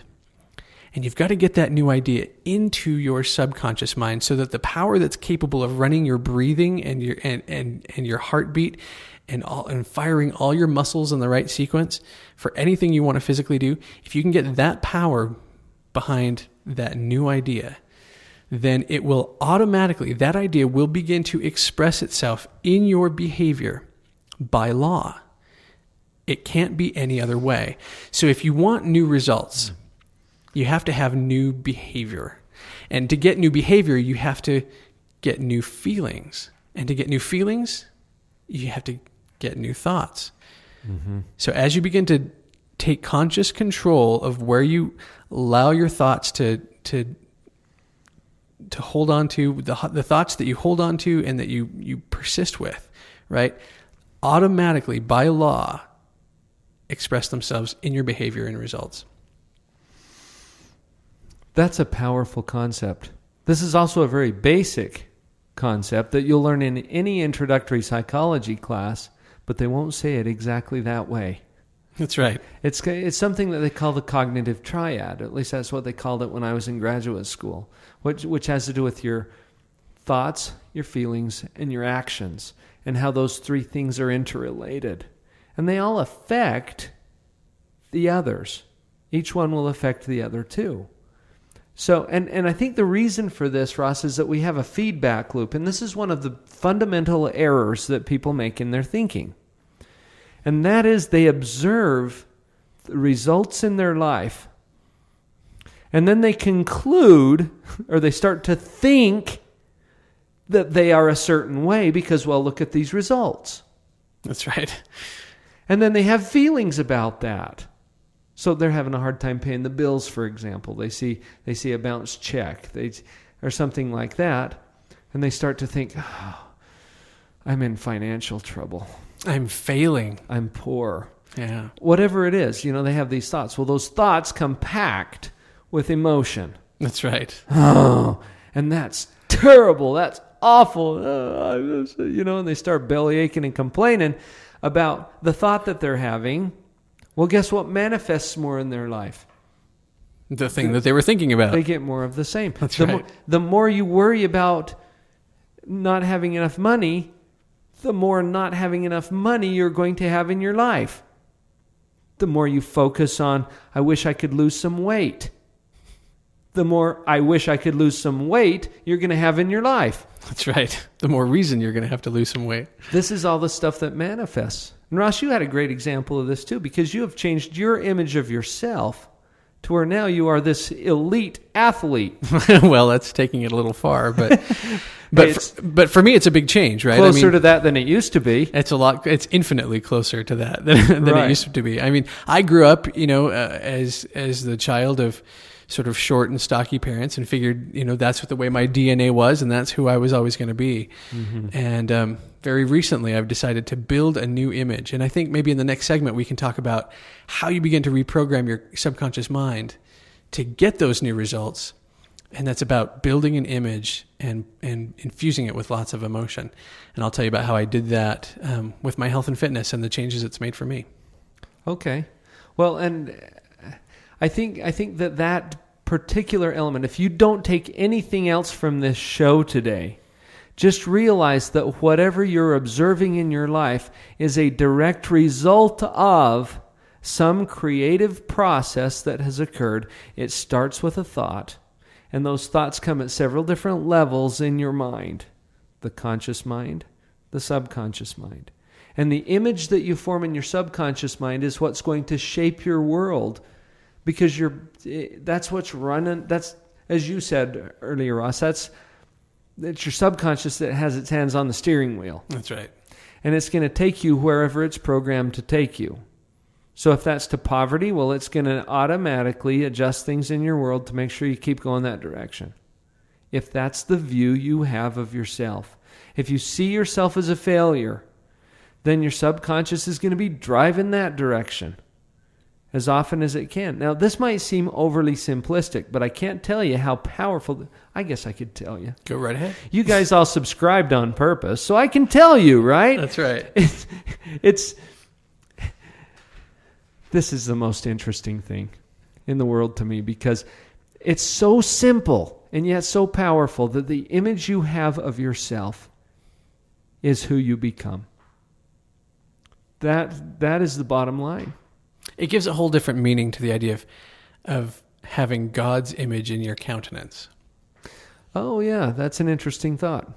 and you've got to get that new idea into your subconscious mind so that the power that's capable of running your breathing and your heartbeat and firing all your muscles in the right sequence for anything you want to physically do, if you can get that power behind that new idea, then it will automatically, that idea will begin to express itself in your behavior by law. It can't be any other way. So if you want new results, you have to have new behavior. And to get new behavior, you have to get new feelings. And to get new feelings, you have to get new thoughts. Mm-hmm. So as you begin to take conscious control of where you allow your thoughts to hold on to, the thoughts that you hold on to and that you persist with, right? Automatically, by law, express themselves in your behavior and results. That's a powerful concept. This is also a very basic concept that you'll learn in any introductory psychology class, but they won't say it exactly that way. That's right. It's something that they call the cognitive triad. At least that's what they called it when I was in graduate school, which has to do with your thoughts, your feelings, and your actions, and how those three things are interrelated. And they all affect the others. Each one will affect the other too. So, and I think the reason for this, Ross, is that we have a feedback loop. And this is one of the fundamental errors that people make in their thinking. And that is they observe the results in their life. And then they conclude, or they start to think that they are a certain way because, well, look at these results. That's right. And then they have feelings about that. So they're having a hard time paying the bills, for example. They see a bounced check, or something like that, and they start to think, oh, I'm in financial trouble. I'm failing. I'm poor. Yeah. Whatever it is, they have these thoughts. Well, those thoughts come packed with emotion. That's right. Oh, and that's terrible. That's awful. And they start belly aching and complaining about the thought that they're having. Well, guess what manifests more in their life? The thing that they were thinking about. They get more of the same. That's right. The more you worry about not having enough money, the more not having enough money you're going to have in your life. The more you focus on, I wish I could lose some weight, the more I wish I could lose some weight you're going to have in your life. That's right. The more reason you're going to have to lose some weight. This is all the stuff that manifests. And Ross, you had a great example of this too, because you have changed your image of yourself to where now you are this elite athlete. Well, that's taking it a little far, but but for me, it's a big change, right? Closer to that than it used to be. It's a lot. It's infinitely closer to that than Right. it used to be. I mean, I grew up, as the child of sort of short and stocky parents, and figured, that's what the way my DNA was, and that's who I was always going to be. Mm-hmm. And very recently, I've decided to build a new image, and I think maybe in the next segment we can talk about how you begin to reprogram your subconscious mind to get those new results. And that's about building an image and infusing it with lots of emotion. And I'll tell you about how I did that with my health and fitness and the changes it's made for me. Okay. Well, and I think that particular element, if you don't take anything else from this show today, just realize that whatever you're observing in your life is a direct result of some creative process that has occurred. It starts with a thought, and those thoughts come at several different levels in your mind: the conscious mind, the subconscious mind. And the image that you form in your subconscious mind is what's going to shape your world, because that's what's running. That's, as you said earlier, Ross, it's your subconscious that has its hands on the steering wheel. That's right. And it's going to take you wherever it's programmed to take you. So if that's to poverty, well, it's going to automatically adjust things in your world to make sure you keep going that direction. If that's the view you have of yourself, if you see yourself as a failure, then your subconscious is going to be driving that direction as often as it can. Now, this might seem overly simplistic, but I can't tell you how powerful. I guess I could tell you. Go right ahead. You guys all subscribed on purpose, so I can tell you, right? That's right. This is the most interesting thing in the world to me, because it's so simple and yet so powerful that the image you have of yourself is who you become. That is the bottom line. It gives a whole different meaning to the idea of having God's image in your countenance. Oh yeah, that's an interesting thought.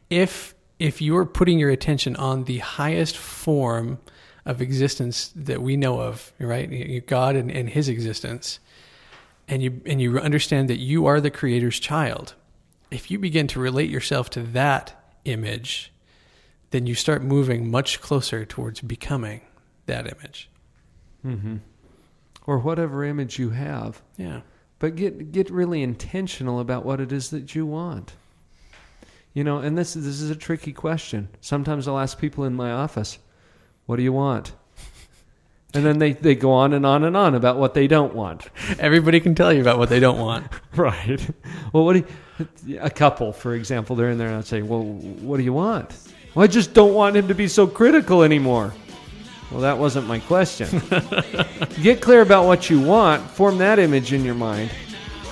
If you're putting your attention on the highest form of existence that we know of, right? God and His existence, and you understand that you are the Creator's child. If you begin to relate yourself to that image, then you start moving much closer towards becoming that image. Mm-hmm. Or whatever image you have. Yeah. But get really intentional about what it is that you want. And this is a tricky question. Sometimes I'll ask people in my office, what do you want? And then they go on and on and on about what they don't want. Everybody can tell you about what they don't want. Right. Well, a couple, for example, they're in there and I'd say, well, what do you want? Well, I just don't want him to be so critical anymore. Well, that wasn't my question. Get clear about what you want, form that image in your mind,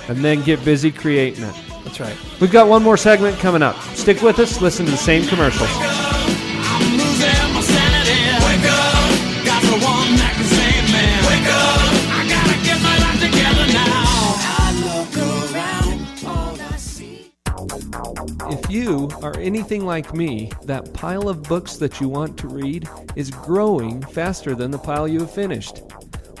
and then get busy creating it. That's right. We've got one more segment coming up. Stick with us, listen to the same commercials. I'm losing my sanity. Wake up, got the one that can save me. Wake up, I gotta get my life together now. I look around, all I see. If you are anything like me, that pile of books that you want to read is growing faster than the pile you have finished.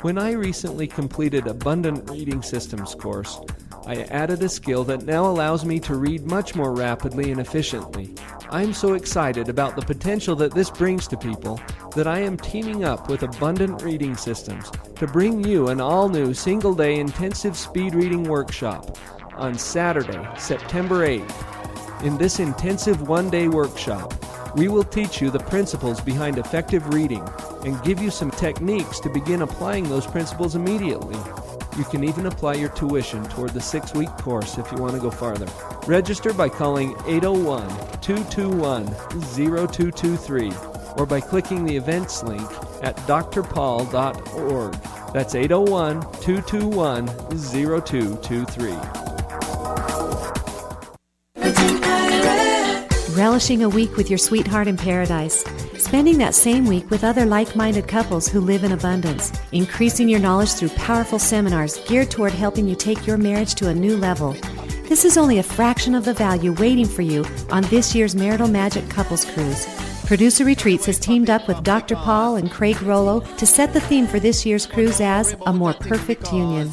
When I recently completed Abundant Reading Systems course, I added a skill that now allows me to read much more rapidly and efficiently. I'm so excited about the potential that this brings to people that I am teaming up with Abundant Reading Systems to bring you an all-new single-day intensive speed reading workshop on Saturday, September 8th. In this intensive one-day workshop, we will teach you the principles behind effective reading and give you some techniques to begin applying those principles immediately. You can even apply your tuition toward the 6-week course if you want to go farther. Register by calling 801-221-0223 or by clicking the events link at drpaul.org. That's 801-221-0223. Relishing a week with your sweetheart in paradise. Spending that same week with other like-minded couples who live in abundance. Increasing your knowledge through powerful seminars geared toward helping you take your marriage to a new level. This is only a fraction of the value waiting for you on this year's Marital Magic Couples Cruise. Producer Retreats has teamed up with Dr. Paul and Craig Rollo to set the theme for this year's cruise as A More Perfect Union.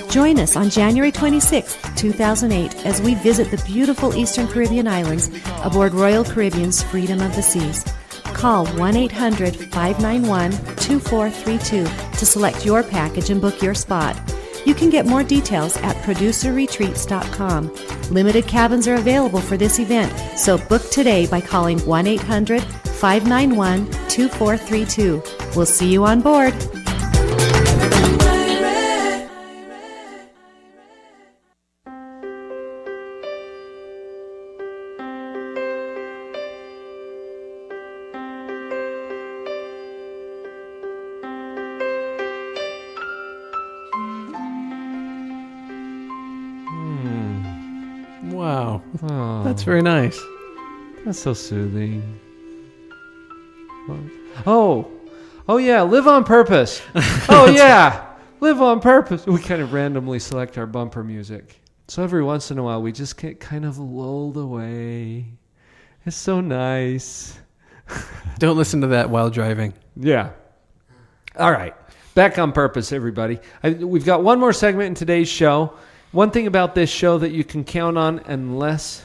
Join us on January 26, 2008, as we visit the beautiful Eastern Caribbean islands aboard Royal Caribbean's Freedom of the Seas. Call 1-800-591-2432 to select your package and book your spot. You can get more details at producerretreats.com. Limited cabins are available for this event, so book today by calling 1-800-591-2432. We'll see you on board. Wow. Oh, That's very nice. that's so soothing. Oh yeah, live on purpose. Oh yeah, live on purpose. We kind of randomly select our bumper music. So every once in a while, we just get kind of lulled away. It's so nice. Don't listen to that while driving. Yeah. All right. Back on purpose, everybody. We've got one more segment in today's show. One thing about this show that you can count on unless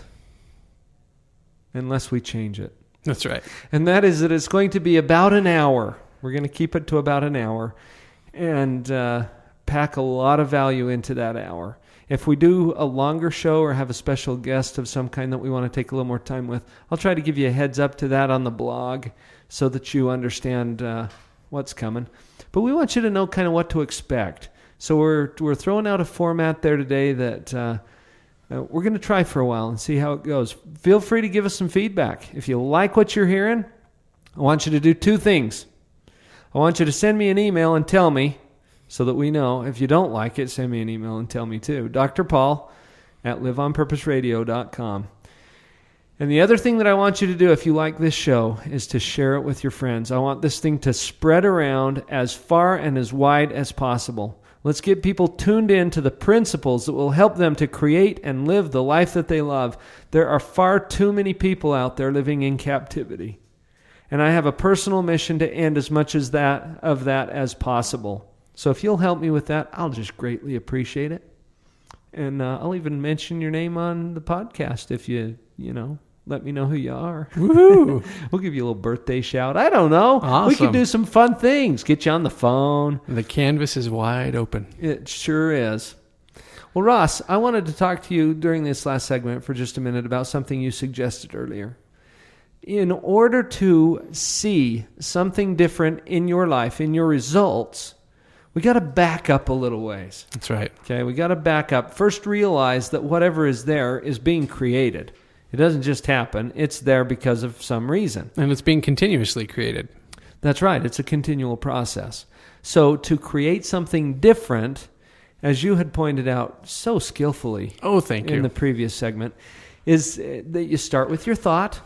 we change it. That's right. And that is that it's going to be about an hour. We're going to keep it to about an hour and pack a lot of value into that hour. If we do a longer show or have a special guest of some kind that we want to take a little more time with, I'll try to give you a heads up to that on the blog so that you understand what's coming. But we want you to know kind of what to expect. So we're throwing out a format there today that we're going to try for a while and see how it goes. Feel free to give us some feedback. If you like what you're hearing, I want you to do two things. I want you to send me an email and tell me so that we know. If you don't like it, send me an email and tell me too. Dr. Paul at liveonpurposeradio.com. And the other thing that I want you to do if you like this show is to share it with your friends. I want this thing to spread around as far and as wide as possible. Let's get people tuned in to the principles that will help them to create and live the life that they love. There are far too many people out there living in captivity. And I have a personal mission to end as much of that as possible. So if you'll help me with that, I'll just greatly appreciate it. And I'll even mention your name on the podcast if you let me know who you are. Woohoo! We'll give you a little birthday shout. I don't know. Awesome. We can do some fun things. Get you on the phone. The canvas is wide open. It sure is. Well, Ross, I wanted to talk to you during this last segment for just a minute about something you suggested earlier. In order to see something different in your life, in your results, we got to back up a little ways. That's right. Okay, we got to back up. First, realize that whatever is there is being created. It doesn't just happen. It's there because of some reason. And it's being continuously created. That's right. It's a continual process. So to create something different, as you had pointed out so skillfully in the previous segment, is that you start with your thought.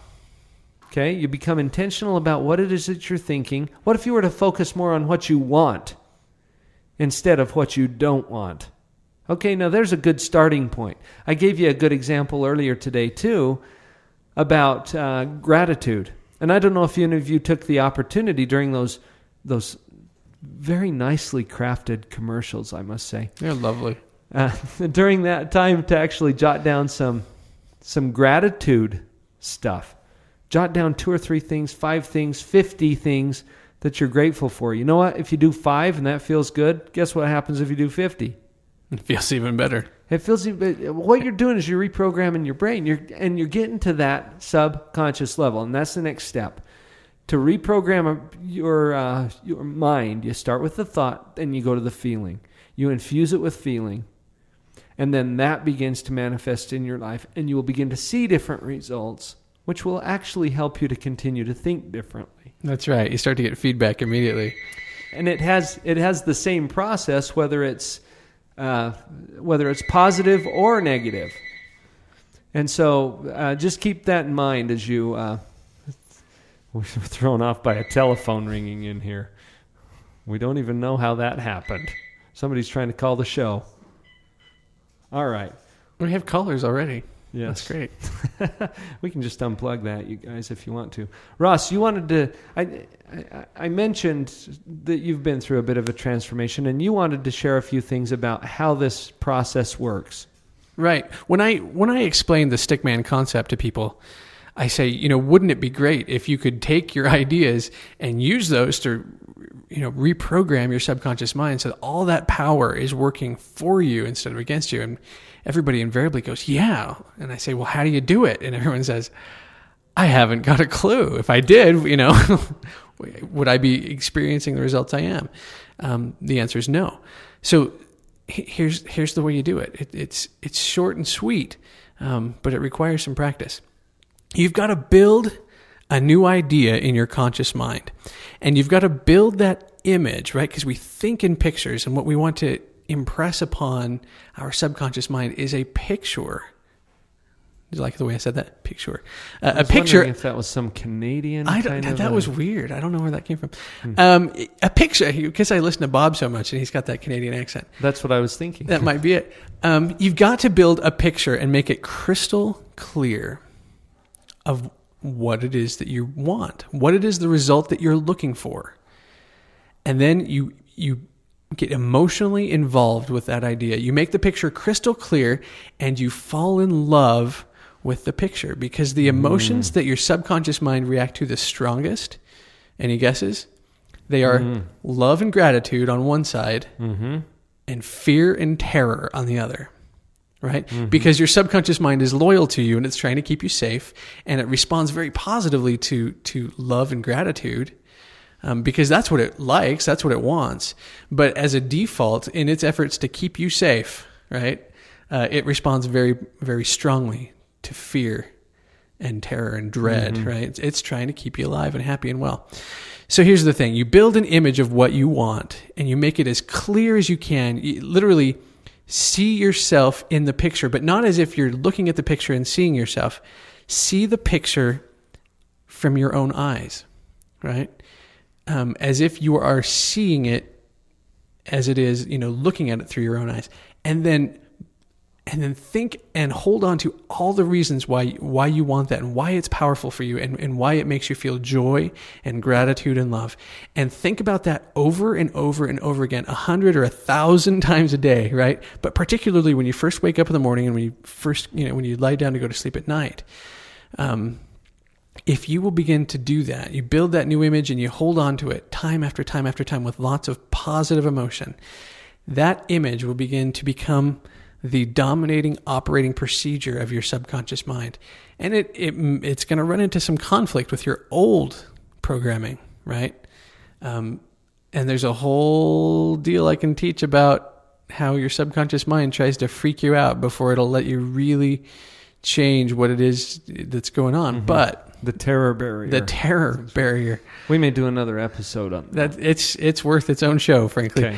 Okay, you become intentional about what it is that you're thinking. What if you were to focus more on what you want instead of what you don't want? Okay, now there's a good starting point. I gave you a good example earlier today, too, about gratitude. And I don't know if any of you took the opportunity during those very nicely crafted commercials, I must say. They're lovely. During that time to actually jot down some gratitude stuff. Jot down 2 or 3 things, 5 things, 50 things that you're grateful for. You know what? If you do 5 and that feels good, guess what happens if you do 50? It feels even better. It feels what you're doing is you're reprogramming your brain. You're getting to that subconscious level, and that's the next step. To reprogram your mind, you start with the thought, and you go to the feeling. You infuse it with feeling, and then that begins to manifest in your life, and you will begin to see different results, which will actually help you to continue to think differently. That's right. You start to get feedback immediately. And it has the same process, whether it's positive or negative. And so just keep that in mind as you... we're thrown off by a telephone ringing in here. We don't even know how that happened. Somebody's trying to call the show. All right. We have callers already. Yes. That's great. We can just unplug that, you guys, if you want to. Ross, you wanted to... I mentioned that you've been through a bit of a transformation, and you wanted to share a few things about how this process works. Right. When I explain the stickman concept to people, I say, wouldn't it be great if you could take your ideas and use those to, reprogram your subconscious mind so that all that power is working for you instead of against you? And everybody invariably goes, yeah. And I say, well, how do you do it? And everyone says, I haven't got a clue. If I did, would I be experiencing the results I am? The answer is no. So here's the way you do it. It's short and sweet, but it requires some practice. You've got to build a new idea in your conscious mind, and you've got to build that image, right? Because we think in pictures, and what we want to impress upon our subconscious mind is a picture. Do you like the way I said that? Picture. A picture. Wondering if that was some Canadian That was weird. I don't know where that came from. A picture, because I listen to Bob so much and he's got that Canadian accent. That's what I was thinking. That might be it. You've got to build a picture and make it crystal clear of what it is that you want, what it is the result that you're looking for. And then you get emotionally involved with that idea. You make the picture crystal clear and you fall in love with the picture, because the emotions that your subconscious mind react to the strongest, any guesses? They are love and gratitude on one side and fear and terror on the other, right? Because your subconscious mind is loyal to you and it's trying to keep you safe, and it responds very positively to love and gratitude. Because that's what it likes, that's what it wants. But as a default, in its efforts to keep you safe, right, it responds very, very strongly to fear and terror and dread, right? It's trying to keep you alive and happy and well. So here's the thing. You build an image of what you want, and you make it as clear as you can. You literally see yourself in the picture, but not as if you're looking at the picture and seeing yourself. See the picture from your own eyes, right? As if you are seeing it as it is, looking at it through your own eyes. And then think and hold on to all the reasons why you want that, and why it's powerful for you, and why it makes you feel joy and gratitude and love. And think about that over and over and over again, 100 or 1,000 times a day, right? But particularly when you first wake up in the morning and when you first, when you lie down to go to sleep at night. If you will begin to do that, you build that new image and you hold on to it time after time after time with lots of positive emotion, that image will begin to become the dominating operating procedure of your subconscious mind. And it's going to run into some conflict with your old programming, right? And there's a whole deal I can teach about how your subconscious mind tries to freak you out before it'll let you really change what it is that's going on. But the terror barrier. We may do another episode on that. It's worth its own show, frankly. Okay.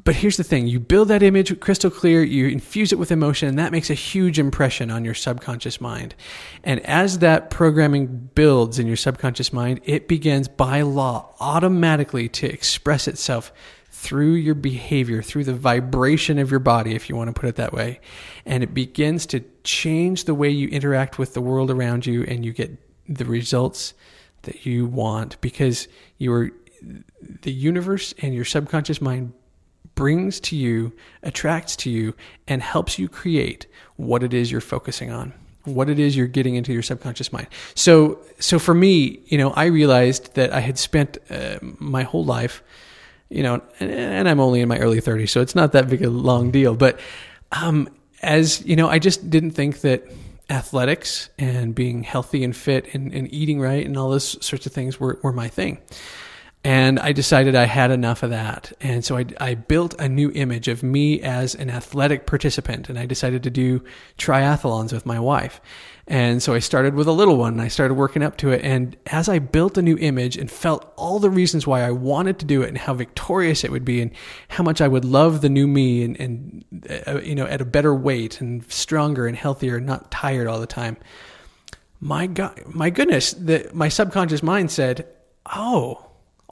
But here's the thing. You build that image crystal clear, you infuse it with emotion, and that makes a huge impression on your subconscious mind. And as that programming builds in your subconscious mind, it begins by law automatically to express itself through your behavior, through the vibration of your body, if you want to put it that way. And it begins to change the way you interact with the world around you, and you get the results that you want, because the universe and your subconscious mind brings to you, attracts to you, and helps you create what it is you're focusing on, what it is you're getting into your subconscious mind. So for me, I realized that I had spent my whole life, and I'm only in my early 30s, so it's not that big a long deal. But I just didn't think that athletics and being healthy and fit and eating right and all those sorts of things were my thing. And I decided I had enough of that. And so I built a new image of me as an athletic participant. And I decided to do triathlons with my wife. And so I started with a little one and I started working up to it. And as I built a new image and felt all the reasons why I wanted to do it and how victorious it would be and how much I would love the new me and at a better weight and stronger and healthier and not tired all the time. My goodness, my subconscious mind said,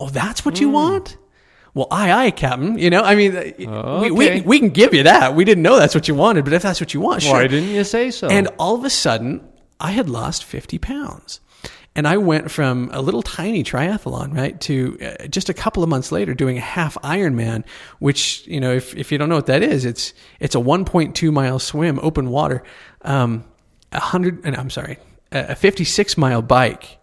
Oh, that's what you want? Well, aye, Captain. You know, I mean, Okay. we can give you that. We didn't know that's what you wanted, but if that's what you want, sure. Why didn't you say so? And all of a sudden, I had lost 50 pounds. And I went from a little tiny triathlon, right, to just a couple of months later doing a half Ironman, which, you know, if you don't know what that is, it's a 1.2 mile swim, open water, a 56 mile bike,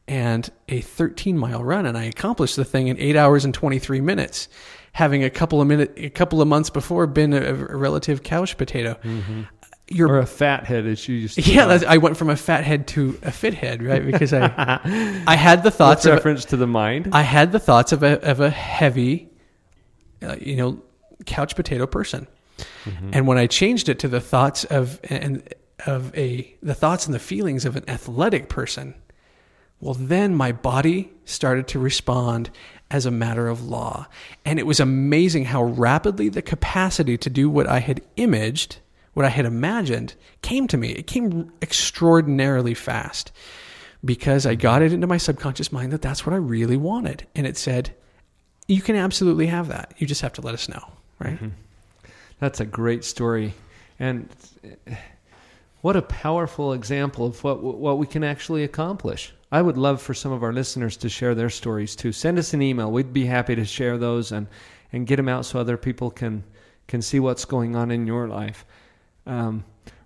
and a 13 mile run. And I accomplished the thing in 8 hours and 23 minutes, having a couple of months before been a relative couch potato. Mm-hmm. Or a fat head, as you used to Yeah, I went from a fat head to a fit head, right? Because I had the thoughts of reference to the mind. I had the thoughts of a heavy, couch potato person, and when I changed it to the thoughts the thoughts and the feelings of an athletic person, well, then my body started to respond as a matter of law, and it was amazing how rapidly the capacity to do what I had imaged. What I had imagined came to me. It came extraordinarily fast because I got it into my subconscious mind that that's what I really wanted. And it said, you can absolutely have that. You just have to let us know, right? Mm-hmm. That's a great story. And what a powerful example of what we can actually accomplish. I would love for some of our listeners to share their stories too. Send us an email. We'd be happy to share those and get them out so other people can see what's going on in your life.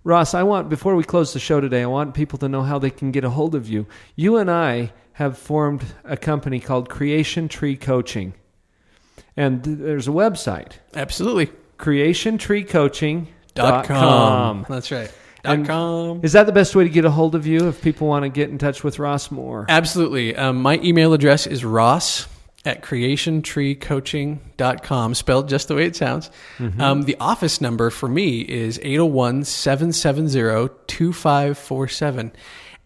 Ross, before we close the show today, I want people to know how they can get a hold of you. You and I have formed a company called Creation Tree Coaching. And there's a website. Absolutely. CreationTreeCoaching.com. That's right. .com. Is that the best way to get a hold of you if people want to get in touch with Ross more? Absolutely. My email address is ross@creationtreecoaching.com, spelled just the way it sounds. Mm-hmm. The office number for me is 801-770-2547.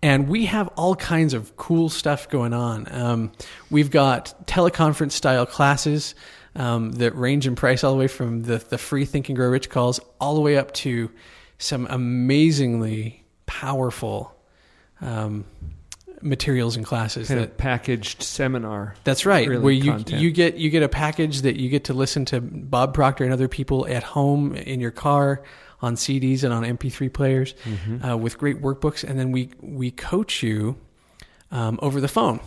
And we have all kinds of cool stuff going on. We've got teleconference style classes that range in price all the way from the free Think and Grow Rich calls all the way up to some amazingly powerful materials and classes, kind of packaged seminar. That's right, really where you get a package that you get to listen to Bob Proctor and other people at home, in your car, on CDs and on MP3 players, with great workbooks, and then we coach you over the phone.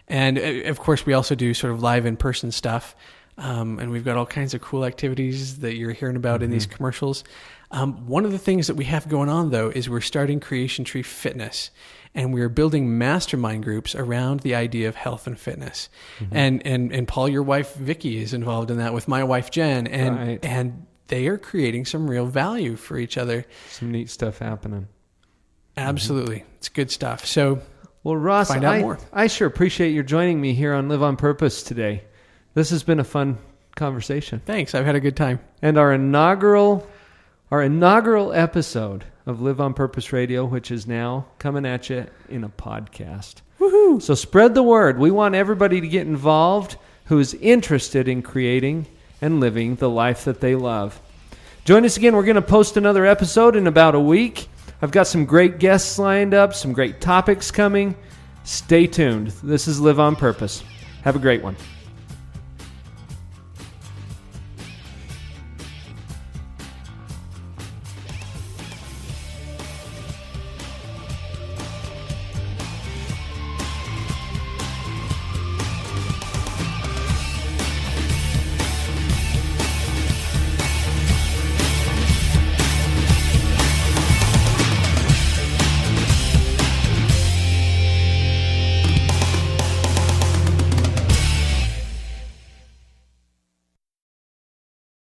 And of course, we also do sort of live in-person stuff, and we've got all kinds of cool activities that you're hearing about in these commercials. One of the things that we have going on, though, is we're starting Creation Tree Fitness, and we're building mastermind groups around the idea of health and fitness. And Paul, your wife Vicky, is involved in that with my wife Jen, and they are creating some real value for each other. Some neat stuff happening. Absolutely, it's good stuff. So, well, Ross, find out more. I sure appreciate your joining me here on Live on Purpose today. This has been a fun conversation. Thanks, I've had a good time. And our inaugural episode of Live on Purpose Radio, which is now coming at you in a podcast. Woohoo! So spread the word. We want everybody to get involved who is interested in creating and living the life that they love. Join us again. We're going to post another episode in about a week. I've got some great guests lined up, some great topics coming. Stay tuned. This is Live on Purpose. Have a great one.